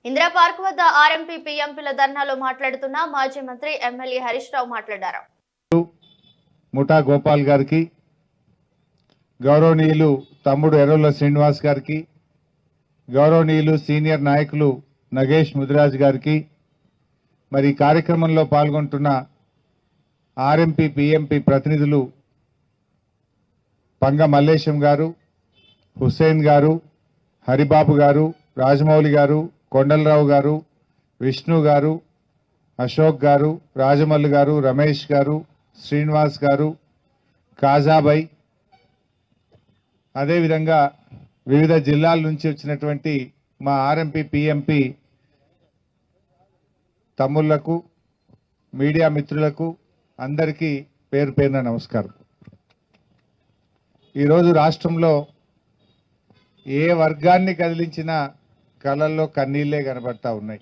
Indira park వద్ద RMP పీఎంపీల ధర్నాలో మాట్లాడుతున్న మాజీ మంత్రి ఎమ్మెల్యే హరీష్ రావు మాట్లాడారు. ముఠా గోపాల్ గారికి, గౌరవనీయులు తమ్ముడు ఎర్రొల్ల శ్రీనివాస్ గారికి, గౌరవనీయులు సీనియర్ నాయకులు నగేష్ ముదిరాజ్ గారికి, మరి కార్యక్రమంలో పాల్గొంటున్న ఆర్ఎంపీ పీఎంపీ ప్రతినిధులు పంగ మల్లేశం గారు, హుస్సేన్ గారు, హరిబాబు గారు, రాజమౌళి గారు, కొండలరావు గారు, విష్ణు గారు, అశోక్ గారు, రాజమల్లు గారు, రమేష్ గారు, శ్రీనివాస్ గారు, కాజాబాయ్, అదేవిధంగా వివిధ జిల్లాల నుంచి వచ్చినటువంటి మా ఆర్ఎంపీ పీఎంపీ తమ్ముళ్లకు, మీడియా మిత్రులకు అందరికీ పేరు పేరున నమస్కారం. ఈరోజు రాష్ట్రంలో ఏ వర్గాన్ని కదిలించినా కళ్ళల్లో కన్నీళ్లే కనబడతా ఉన్నాయి.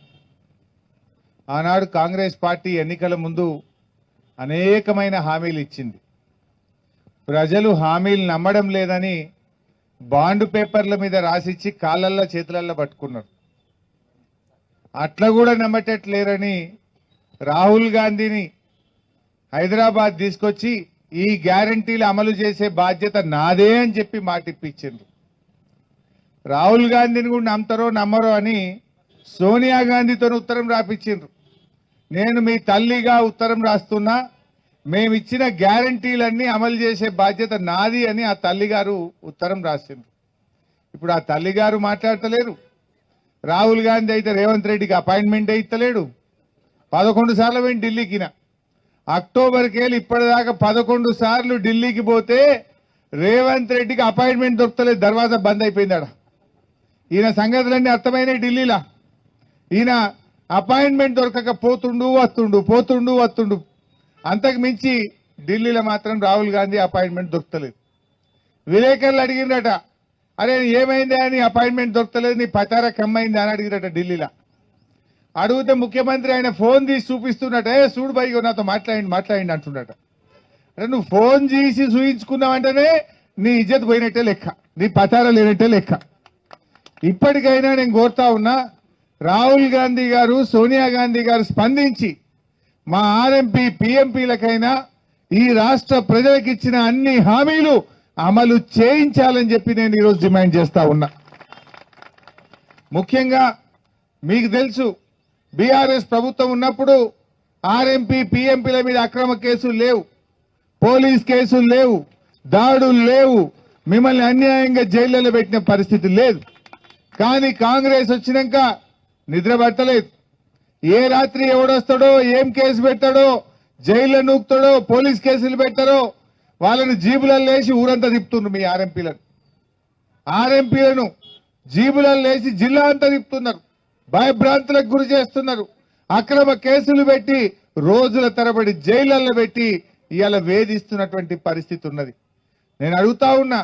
ఆనాడు కాంగ్రెస్ పార్టీ ఎన్నికల ముందు అనేకమైన హామీలు ఇచ్చింది. ప్రజలు హామీలు నమ్మడం లేదని బాండ్ పేపర్ల మీద రాసిచ్చి కాళ్ళల్లో చేతులల్లో పట్టుకున్నారు. అట్లా కూడా నమ్మటట్లేరని రాహుల్ గాంధీని హైదరాబాద్ తీసుకొచ్చి ఈ గ్యారంటీలు అమలు చేసే బాధ్యత నాదే అని చెప్పి మాటిప్పించిండ్రు. రాహుల్ గాంధీని కూడా నమ్ముతారో నమ్మరో అని సోనియా గాంధీతో ఉత్తరం రాపించిండ్రు. నేను మీ తల్లిగా ఉత్తరం రాస్తున్నా, మేమిచ్చిన గ్యారంటీలన్నీ అమలు చేసే బాధ్యత నాది అని ఆ తల్లిగారు ఉత్తరం రాసిండ్రు. ఇప్పుడు ఆ తల్లిగారు మాట్లాడతలేరు. రాహుల్ గాంధీ అయితే రేవంత్ రెడ్డికి అపాయింట్మెంట్ ఇస్తలేడు. 11 సార్లు పోయి ఢిల్లీకిన అక్టోబర్కి వెళ్ళి ఇప్పటిదాకా 11 సార్లు ఢిల్లీకి పోతే రేవంత్ రెడ్డికి అపాయింట్మెంట్ దొరకలేదు. దర్వాజా బంద్ అయిపోయిందాడ. ఈయన సంగతులన్నీ అర్థమైనాయి ఢిల్లీలో. ఈయన అపాయింట్మెంట్ దొరకక పోతుండు వస్తుండు. అంతకు మించి ఢిల్లీలో మాత్రం రాహుల్ గాంధీ అపాయింట్మెంట్ దొరకలేదు. విలేకరులు అడిగినట, అరే ఏమైందా అని అపాయింట్మెంట్ దొరకలేదు, నీ పచారా కమ్మైంది అని అడిగినట ఢిల్లీలో. అడిగితే ముఖ్యమంత్రి ఆయన ఫోన్ తీసి చూపిస్తున్నట్టే, చూడు బైగో నాతో మాట్లాడి అంటున్నట. అంటే నువ్వు ఫోన్ తీసి చూయించుకున్నావంటేనే నీ ఇజ్జత్ పోయినట్టే లెక్క, నీ పచారా లేనట్టే లెక్క. ఇప్పటికైనా నేను కోరుతా ఉన్నా, రాహుల్ గాంధీ గారు, సోనియా గాంధీ గారు స్పందించి మా ఆర్ఎంపీ పీఎంపీలకైనా ఈ రాష్ట్ర ప్రజలకు ఇచ్చిన అన్ని హామీలు అమలు చేయించాలని చెప్పి నేను ఈరోజు డిమాండ్ చేస్తా ఉన్నా. ముఖ్యంగా మీకు తెలుసు, బీఆర్ఎస్ ప్రభుత్వం ఉన్నప్పుడు ఆర్ఎంపీ పీఎంపీల మీద అక్రమ కేసులు లేవు, పోలీస్ కేసులు లేవు, దాడులు లేవు, మిమ్మల్ని అన్యాయంగా జైళ్లలో పెట్టిన పరిస్థితి లేదు. కానీ కాంగ్రెస్ వచ్చినాక నిద్ర పట్టలేదు. ఏ రాత్రి ఎవడొస్తాడో, ఏం కేసు పెట్టాడో, జైల్లో నూకుతాడో, పోలీస్ కేసులు పెట్టారో వాళ్ళని జీబులలో లేచి ఊరంతా తిప్పుతున్నారు. మీ ఆర్ఎంపీలను జీబులలో లేచి జిల్లా అంతా తిప్పుతున్నారు, భయభ్రాంతులకు గురి చేస్తున్నారు, అక్రమ కేసులు పెట్టి రోజుల తరబడి జైళ్లలో పెట్టి ఇవాళ వేధిస్తున్నటువంటి పరిస్థితి ఉన్నది. నేను అడుగుతా ఉన్నా,